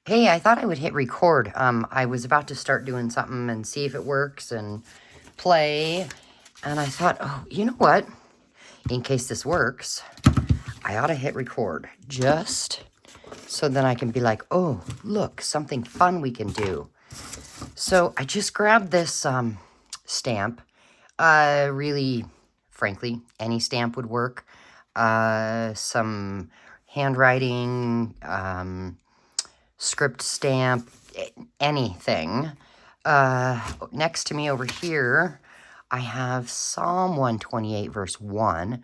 Hey, I thought I would hit record. I was about to start doing something and see if it works and play. And I thought, oh, you know what? In case this works, I ought to hit record just so then I can be like, oh, look, something fun we can do. So I just grabbed this stamp. Really, frankly, any stamp would work. Some handwriting, script stamp, anything. Next to me over here, I have Psalm 128, verse 1.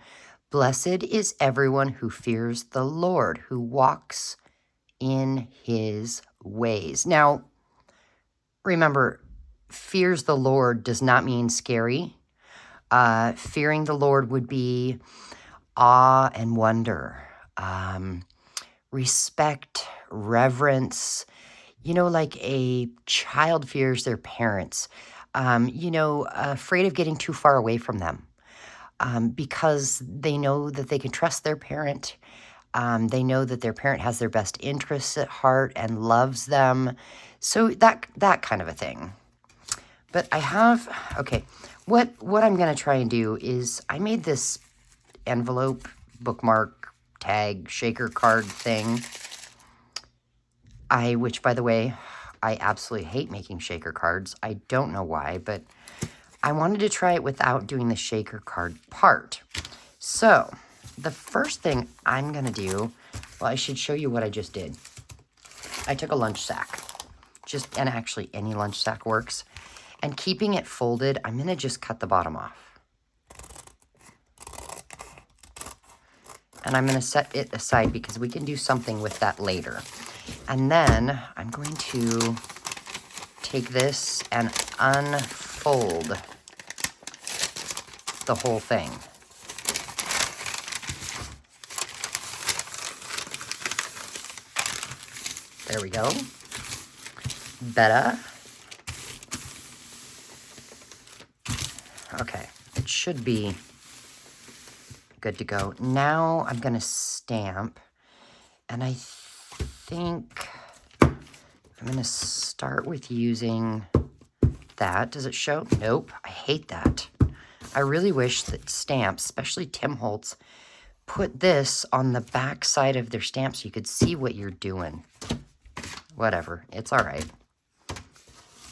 Blessed is everyone who fears the Lord, who walks in his ways. Now, remember, fears the Lord does not mean scary. Fearing the Lord would be awe and wonder, respect, reverence, like a child fears their parents, afraid of getting too far away from them, because they know that they can trust their parent. They know that their parent has their best interests at heart and loves them. So that kind of a thing. But I have, okay, what I'm going to try and do is I made this envelope, bookmark, tag, shaker card thing. Which by the way, I absolutely hate making shaker cards. I don't know why, but I wanted to try it without doing the shaker card part. So the first thing I'm going to do, well, I should show you what I just did. I took a lunch sack, and actually any lunch sack works. And keeping it folded, I'm going to just cut the bottom off. And I'm going to set it aside because we can do something with that later. And then I'm going to take this and unfold the whole thing. There we go. Better. Okay, it should be good to go. Now I'm going to stamp, and I think I'm going to start with using that. Does it show? Nope, I hate that. I really wish that stamps, especially Tim Holtz, put this on the back side of their stamp so you could see what you're doing. Whatever, it's all right.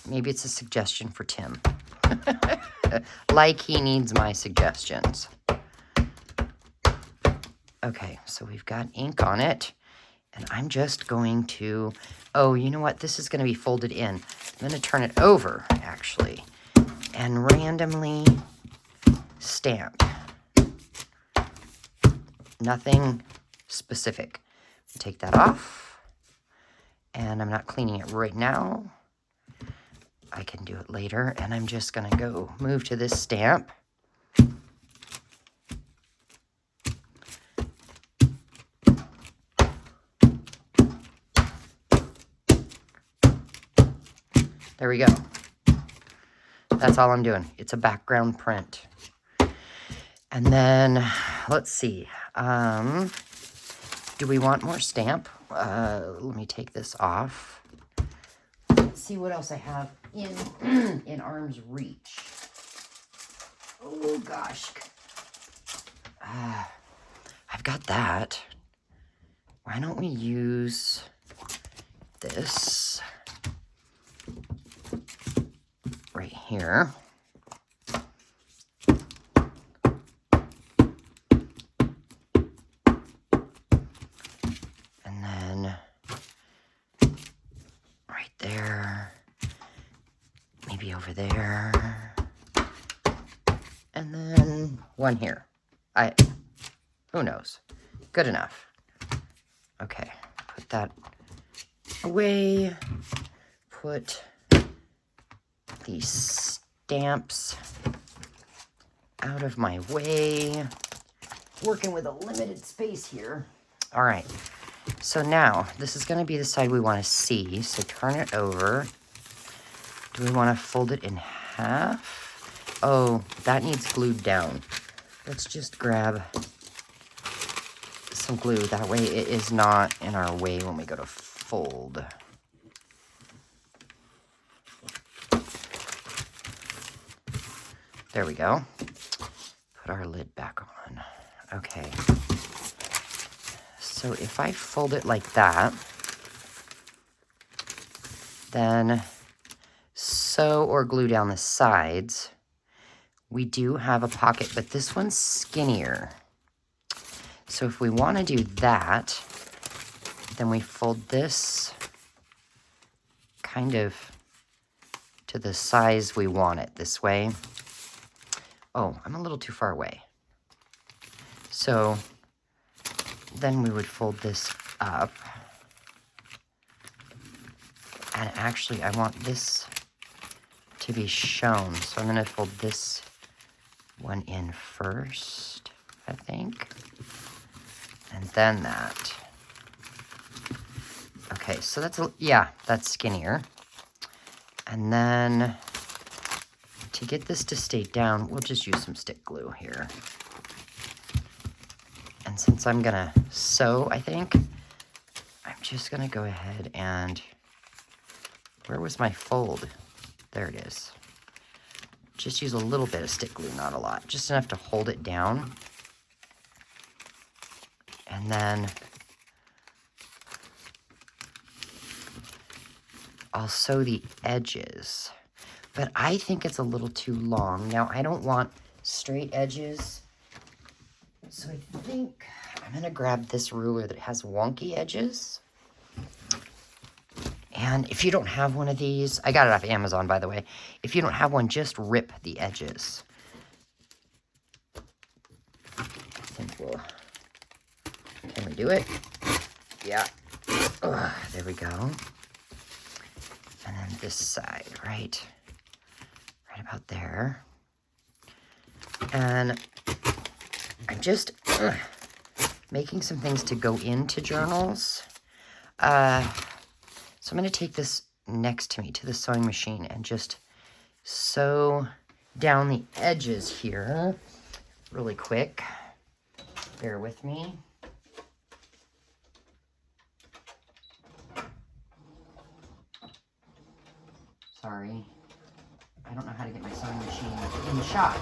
Maybe it's a suggestion for Tim. Like he needs my suggestions. Okay, so we've got ink on it, and I'm just going to, oh, you know what? This is going to be folded in. I'm going to turn it over, actually, and randomly stamp. Nothing specific. Take that off, and I'm not cleaning it right now. I can do it later, and I'm just going to go move to this stamp. There we go. That's all I'm doing. It's a background print. And then, let's see. Do we want more stamp? Let me take this off. Let's see what else I have in arm's reach. Oh, gosh. I've got that. Why don't we use this right here? And then right there, maybe over there, and then one here. Who knows? Good enough. Okay, put that away. Put these stamps out of my way. Working with a limited space here. All right, so now this is going to be the side we want to see. So turn it over. Do we want to fold it in half? Oh, that needs glued down. Let's just grab some glue. That way it is not in our way when we go to fold. There we go. Put our lid back on. Okay. So if I fold it like that, then sew or glue down the sides. We do have a pocket, but this one's skinnier. So if we want to do that, then we fold this kind of to the size we want it this way. Oh, I'm a little too far away. So then we would fold this up. And actually, I want this to be shown. So I'm going to fold this one in first, I think. And then that. Okay, so that's, yeah, that's skinnier. And then to get this to stay down, we'll just use some stick glue here. And since I'm gonna sew, I think, I'm just gonna go ahead and, where was my fold? There it is. Just use a little bit of stick glue, not a lot, just enough to hold it down. And then I'll sew the edges, but I think it's a little too long. Now, I don't want straight edges, so I think I'm gonna grab this ruler that has wonky edges. And if you don't have one of these, I got it off Amazon, by the way. If you don't have one, just rip the edges. I think we'll, can we do it? Yeah. Ugh, there we go. And then this side, right about there. And I'm just making some things to go into journals. So I'm going to take this next to me to the sewing machine and just sew down the edges here really quick. Bear with me. Sorry. I don't know how to get my sewing machine in the shot.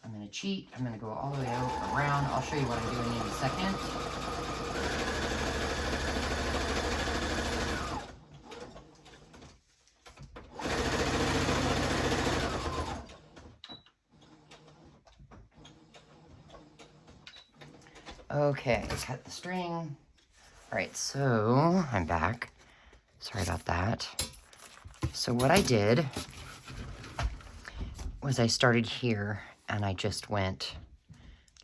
I'm going to cheat. I'm going to go all the way around. I'll show you what I'm doing in a second. Okay, cut the string. All right, so I'm back. Sorry about that. So what I did was I started here and I just went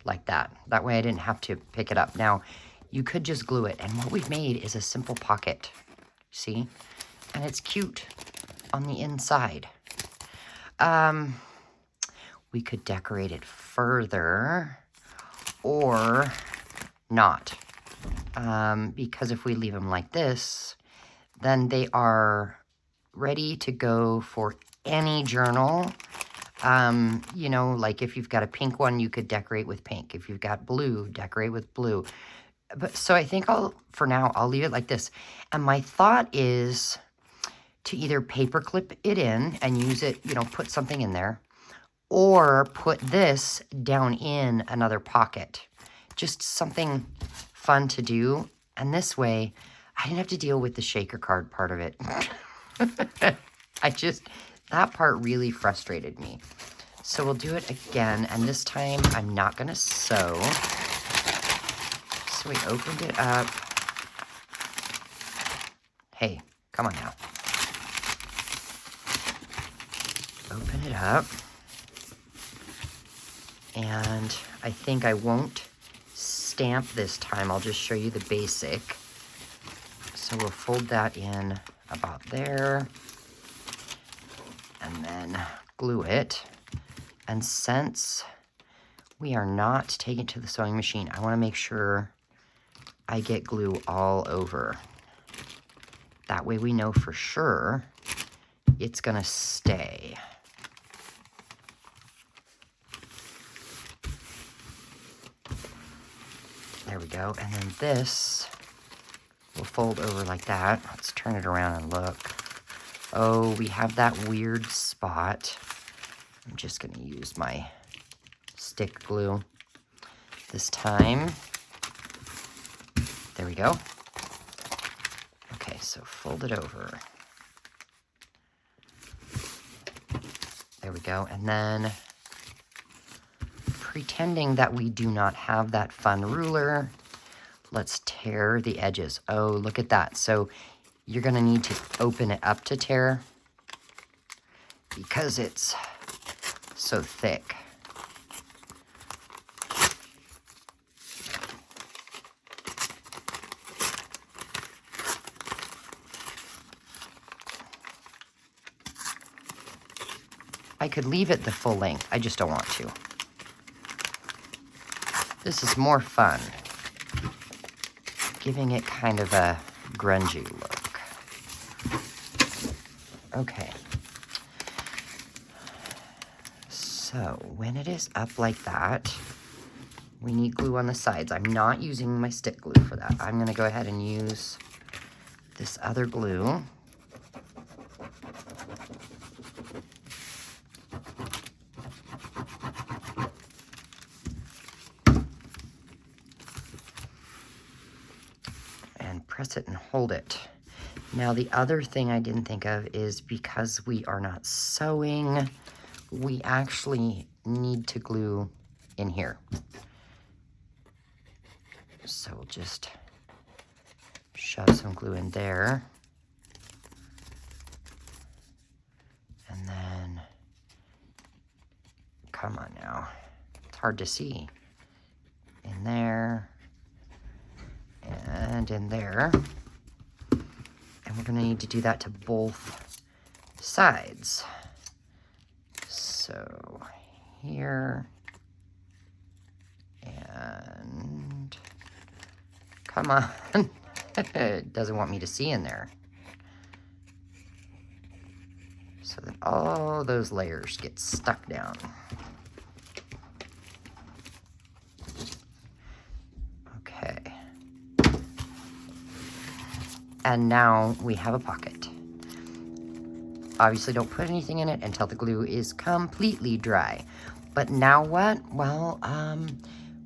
like that. That way I didn't have to pick it up. Now, you could just glue it. And what we've made is a simple pocket. See? And it's cute on the inside. We could decorate it further or not. Because if we leave them like this, then they are ready to go for any journal. You know, like if you've got a pink one, you could decorate with pink. If you've got blue, decorate with blue. But so I think for now, I'll leave it like this. And my thought is to either paper clip it in and use it, you know, put something in there, or put this down in another pocket. Just something fun to do. And this way, I didn't have to deal with the shaker card part of it. That part really frustrated me. So we'll do it again, and this time I'm not gonna sew. So we opened it up. Hey, come on now. Open it up. And I think I won't stamp this time. I'll just show you the basic. So we'll fold that in about there. And then glue it. And since we are not taking it to the sewing machine, I want to make sure I get glue all over. That way we know for sure it's going to stay. There we go. And then this will fold over like that. Let's turn it around and look. Oh, we have that weird spot. I'm just going to use my stick glue this time. There we go. Okay, so fold it over. There we go. And then, pretending that we do not have that fun ruler, let's tear the edges. Oh, look at that. So you're going to need to open it up to tear because it's so thick. I could leave it the full length. I just don't want to. This is more fun. Giving it kind of a grungy look. Okay. So when it is up like that, we need glue on the sides. I'm not using my stick glue for that. I'm going to go ahead and use this other glue. And press it and hold it. Now the other thing I didn't think of is because we are not sewing, we actually need to glue in here. So we'll just shove some glue in there. And then, come on now, it's hard to see. In there, and in there. And we're gonna need to do that to both sides. So here, and come on. It doesn't want me to see in there. So that all those layers get stuck down. Okay. And now we have a pocket. Obviously don't put anything in it until the glue is completely dry. But now what? Well,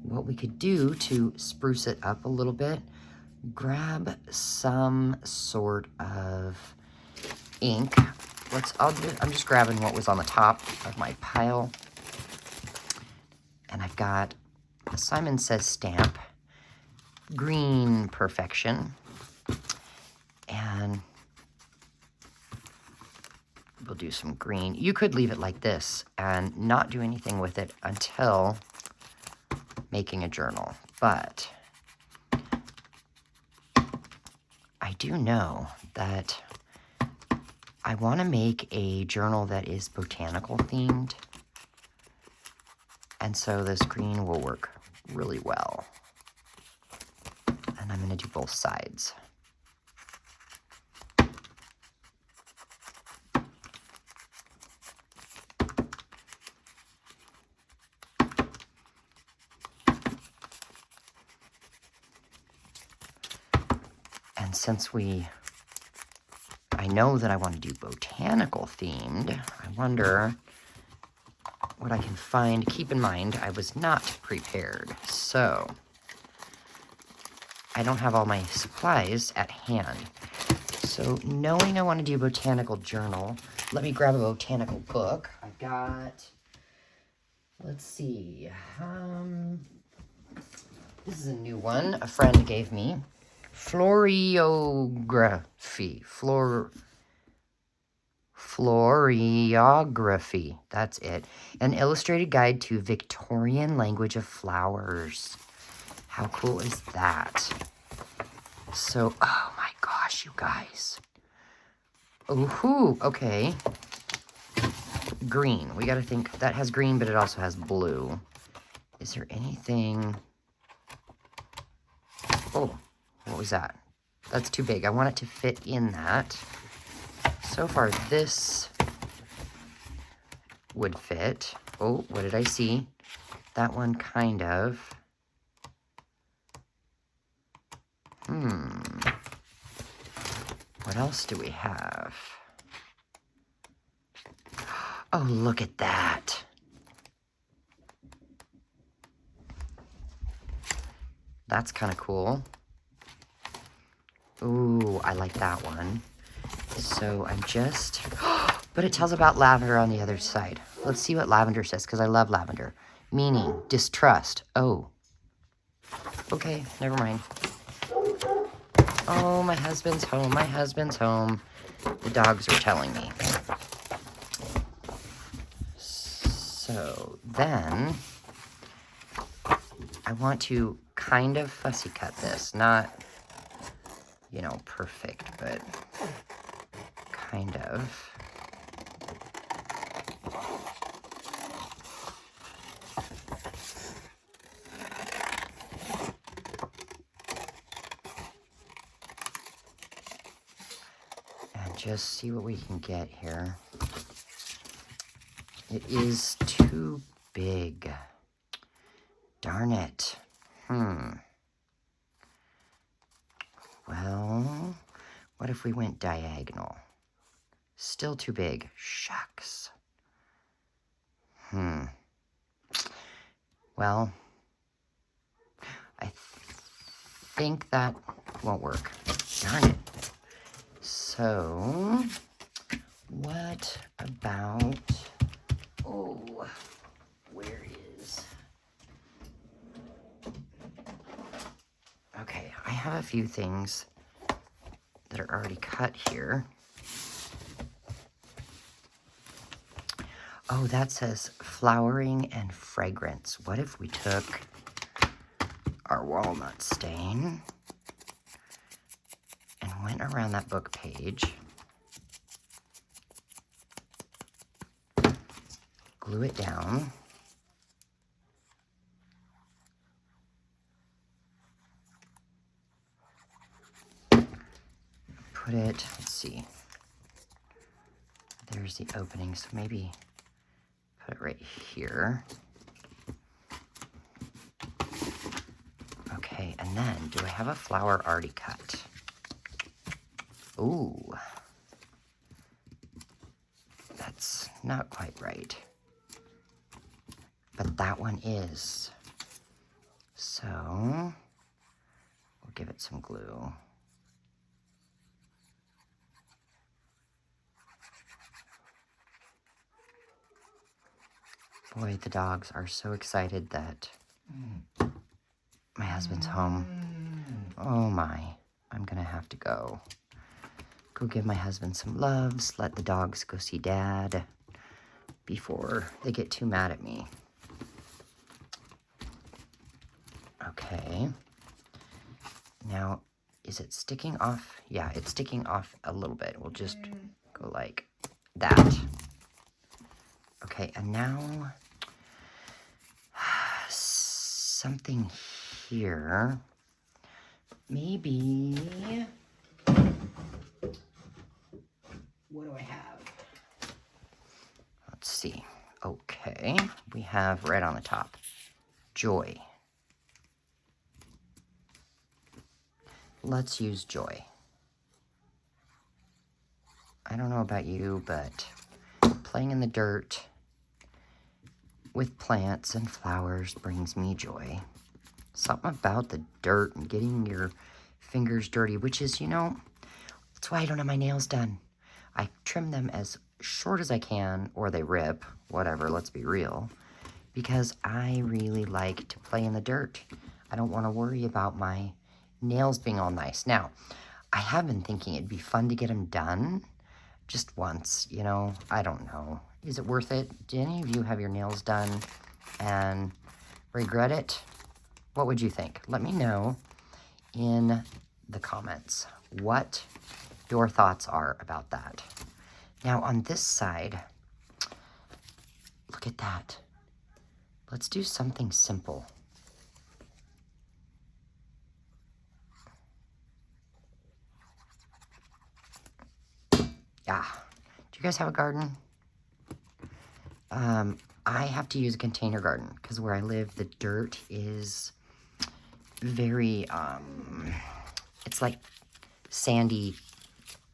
what we could do to spruce it up a little bit, grab some sort of ink. I'm just grabbing what was on the top of my pile. And I've got a Simon Says stamp, Green Perfection. And we'll do some green. You could leave it like this and not do anything with it until making a journal. But I do know that I want to make a journal that is botanical themed. And so this green will work really well. And I'm going to do both sides. And since I know that I want to do botanical themed, I wonder what I can find. Keep in mind, I was not prepared, so I don't have all my supplies at hand. So knowing I want to do botanical journal, let me grab a botanical book. I've got, let's see, this is a new one a friend gave me. Floriography, that's it. An illustrated guide to Victorian language of flowers. How cool is that? So, oh my gosh, you guys. Ooh, okay. Green, we gotta think, that has green, but it also has blue. Is there anything? Oh, what was that? That's too big. I want it to fit in that. So far, this would fit. Oh, what did I see? That one kind of. What else do we have? Oh, look at that. That's kind of cool. Ooh, I like that one. So I'm just, but it tells about lavender on the other side. Let's see what lavender says, because I love lavender. Meaning, distrust. Oh. Okay, never mind. Oh, my husband's home. My husband's home. The dogs are telling me. So then, I want to kind of fussy cut this. Not, you know, perfect, but kind of. And just see what we can get here. It is too big. Darn it. Well, what if we went diagonal? Still too big. Shucks. Well, I think that won't work. Darn it. So, what about... Oh, where is... Okay, I have a few things that are already cut here. Oh, that says flowering and fragrance. What if we took our walnut stain and went around that book page, glue it down, put it, let's see, there's the opening, so maybe put it right here. Okay, and then, do I have a flower already cut? Ooh. That's not quite right. But that one is. So, we'll give it some glue. Boy, the dogs are so excited that my husband's home. Oh my, I'm gonna have to go. Go give my husband some loves, let the dogs go see Dad before they get too mad at me. Okay. Now, is it sticking off? Yeah, it's sticking off a little bit. We'll just go like that. Okay, and now something here. Maybe, what do I have? Let's see. Okay, we have right on the top, joy. Let's use joy. I don't know about you, but playing in the dirt with plants and flowers brings me joy. Something about the dirt and getting your fingers dirty, which is, you know, that's why I don't have my nails done. I trim them as short as I can, or they rip, whatever, let's be real, because I really like to play in the dirt. I don't want to worry about my nails being all nice. Now, I have been thinking it'd be fun to get them done just once, you know, I don't know. Is it worth it? Do any of you have your nails done and regret it? What would you think? Let me know in the comments what your thoughts are about that. Now on this side, look at that. Let's do something simple. Yeah. Do you guys have a garden? I have to use a container garden because where I live, the dirt is very, it's like sandy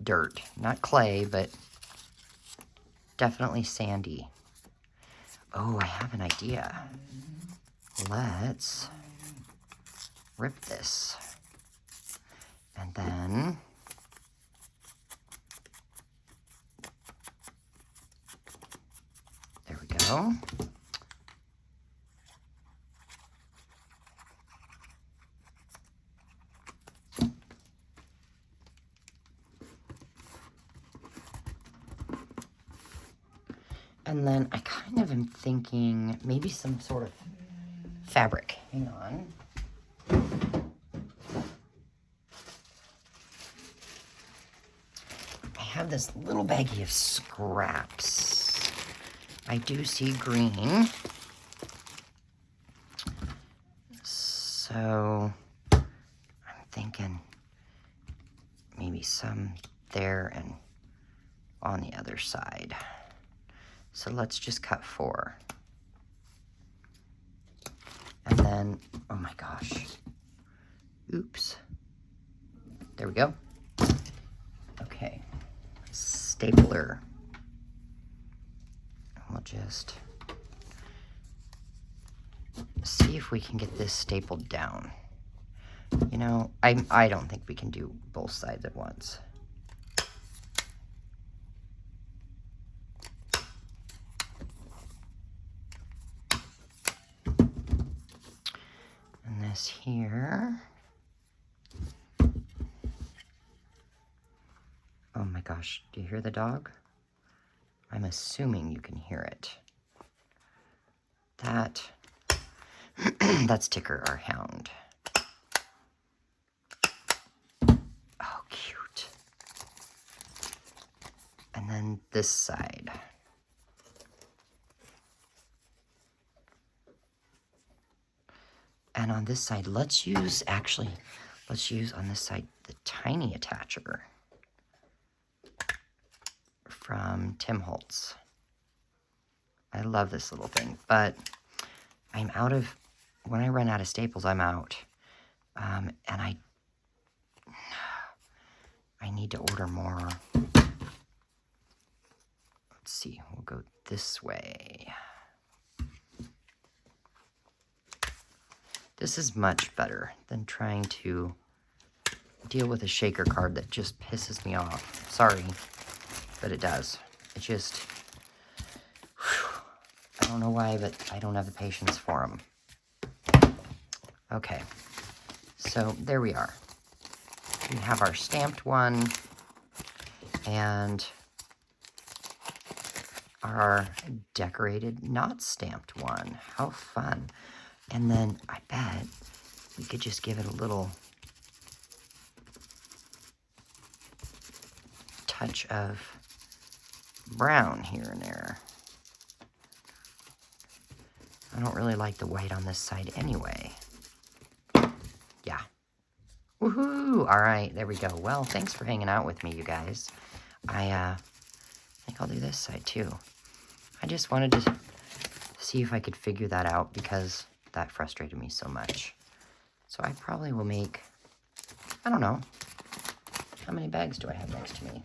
dirt. Not clay, but definitely sandy. Oh, I have an idea. Let's rip this. And then there we go. And then I kind of am thinking maybe some sort of fabric. Hang on. I have this little baggie of scraps. I do see green. So I'm thinking maybe some there and on the other side. So let's just cut 4. And then, oh my gosh. Oops. There we go. Okay. Stapler. We'll just see if we can get this stapled down. You know, I don't think we can do both sides at once. And this here. Oh my gosh, do you hear the dog? I'm assuming you can hear it. That's Ticker, our hound. Oh, cute. And then this side. And on this side, let's use on this side the tiny attacher from Tim Holtz. I love this little thing, but I'm out of, when I run out of staples, I'm out. And I need to order more. Let's see, we'll go this way. This is much better than trying to deal with a shaker card that just pisses me off. Sorry, but it does. It just, whew, I don't know why, but I don't have the patience for them. Okay, so there we are. We have our stamped one and our decorated, not stamped one. How fun. And then I bet we could just give it a little touch of brown here and there. I don't really like the white on this side anyway. Yeah. Woohoo! All right, there we go. Well, thanks for hanging out with me, you guys. I think I'll do this side too. I just wanted to see if I could figure that out because that frustrated me so much. So I probably will make, I don't know, how many bags do I have next to me?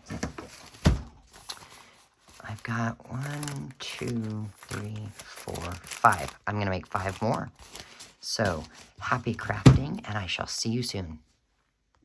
I've got 1, 2, 3, 4, 5. I'm going to make 5 more. So happy crafting, and I shall see you soon.